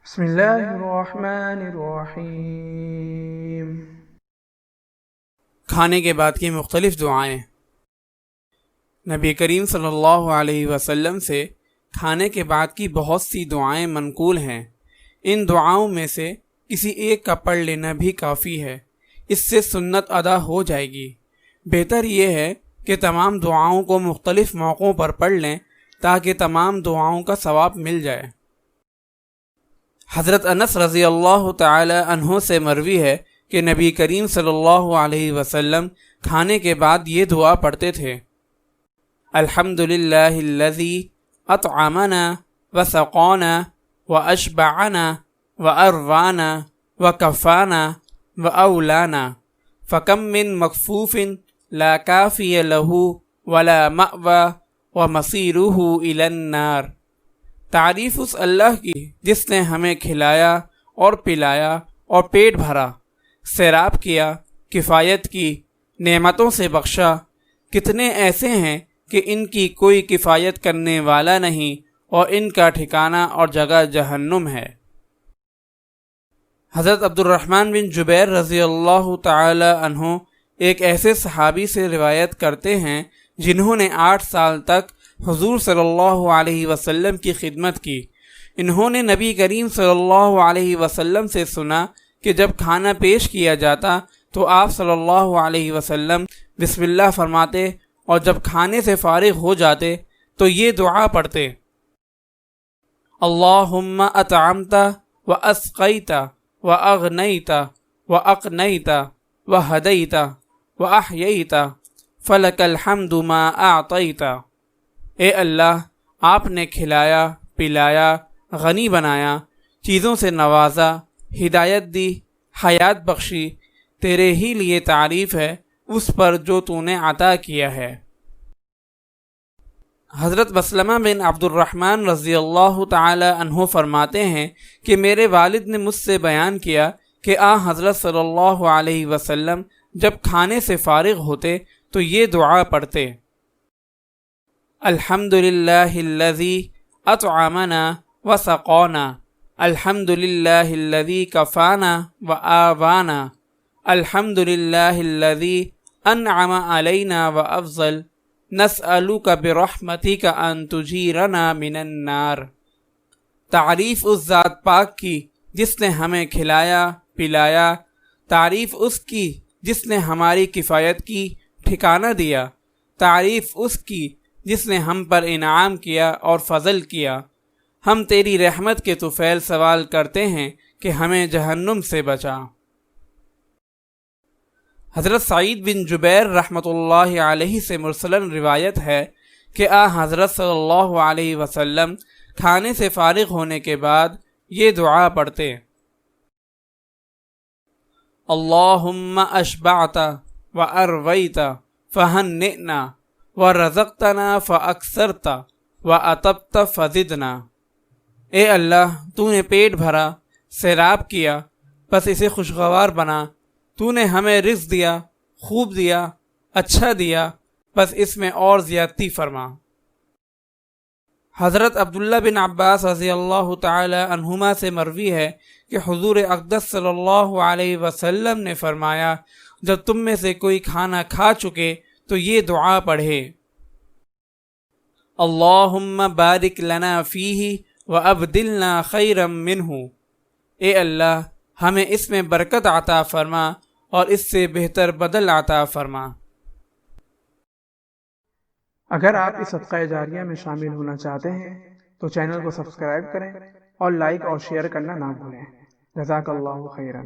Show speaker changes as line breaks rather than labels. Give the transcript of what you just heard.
بسم اللہ الرحمن الرحیم۔
کھانے کے بعد کی مختلف دعائیں۔ نبی کریم صلی اللہ علیہ وسلم سے کھانے کے بعد کی بہت سی دعائیں منقول ہیں۔ ان دعاؤں میں سے کسی ایک کا پڑھ لینا بھی کافی ہے، اس سے سنت ادا ہو جائے گی۔ بہتر یہ ہے کہ تمام دعاؤں کو مختلف موقعوں پر پڑھ لیں تاکہ تمام دعاؤں کا ثواب مل جائے۔ حضرت انس رضی اللہ تعالی عنہ سے مروی ہے کہ نبی کریم صلی اللہ علیہ وسلم کھانے کے بعد یہ دعا پڑھتے تھے: الحمدللہ الذی اطعمنا وسقانا واشبعنا واروانا وکفانا واولانا فکم من مکفوف لا کافی لہ ولا مأوى ومصیرہ الی النار۔ تعریف اس اللہ کی جس نے ہمیں کھلایا اور پلایا اور پیٹ بھرا، سیراب کیا، کفایت کی، نعمتوں سے بخشا۔ کتنے ایسے ہیں کہ ان کی کوئی کفایت کرنے والا نہیں اور ان کا ٹھکانہ اور جگہ جہنم ہے۔ حضرت عبد الرحمن بن جبیر رضی اللہ تعالی عنہ ایک ایسے صحابی سے روایت کرتے ہیں جنہوں نے 8 سال تک حضور صلی اللہ علیہ وسلم کی خدمت کی۔ انہوں نے نبی کریم صلی اللہ علیہ وسلم سے سنا کہ جب کھانا پیش کیا جاتا تو آپ صلی اللہ علیہ وسلم بسم اللہ فرماتے اور جب کھانے سے فارغ ہو جاتے تو یہ دعا پڑھتے: اللہم اطعمت واسقیت واغنیت واقنیت وہدیت واحییت فلک الحمد ما اعطیت۔ اے اللہ، آپ نے کھلایا، پلایا، غنی بنایا، چیزوں سے نوازا، ہدایت دی، حیات بخشی، تیرے ہی لیے تعریف ہے اس پر جو تو نے عطا کیا ہے۔ حضرت مسلمہ بن عبد الرحمن رضی اللہ تعالی عنہ فرماتے ہیں کہ میرے والد نے مجھ سے بیان کیا کہ حضرت صلی اللہ علیہ وسلم جب کھانے سے فارغ ہوتے تو یہ دعا پڑھتے: الحمدللہ الذی اطعمنا وسقانا، الحمدللہ الذی کفانا وآوانا، الحمدللہ الذی انعم علینا وافضل، نسألک برحمتک ان تجیرنا من النار۔ تعریف اس ذات پاک کی جس نے ہمیں کھلایا، پلایا، تعریف اس کی جس نے ہماری کفایت کی، ٹھکانہ دیا، تعریف اس کی جس نے ہم پر انعام کیا اور فضل کیا۔ ہم تیری رحمت کے طفیل سوال کرتے ہیں کہ ہمیں جہنم سے بچا۔ حضرت سعید بن جبیر رحمۃ اللہ علیہ سے مرسلاً روایت ہے کہ حضرت صلی اللہ علیہ وسلم کھانے سے فارغ ہونے کے بعد یہ دعا پڑھتے: اللہم اشبعت وارویت فہنئنا ورزقتنا فاکثرت واطبت فزدنا۔ اے اللہ، تو نے پیٹ بھرا، سیراب کیا، بس اسے خوشگوار بنا۔ تو نے ہمیں رزق دیا، خوب دیا، اچھا دیا، بس اس میں اور زیادتی فرما۔ حضرت عبداللہ بن عباس رضی اللہ تعالی عنہما سے مروی ہے کہ حضور اقدس صلی اللہ علیہ وسلم نے فرمایا: جب تم میں سے کوئی کھانا کھا چکے تو یہ دعا پڑھے: اللہم بارک لنا فیہ وابدلنا خیرا منہ۔ اے اللہ، ہمیں اس میں برکت عطا فرما اور اس سے بہتر بدل عطا فرما۔
اگر آپ اس صدقہ جاریہ میں شامل ہونا چاہتے ہیں تو چینل کو سبسکرائب کریں اور لائک اور شیئر کرنا نہ بھولیں۔ جزاک اللہ خیرا۔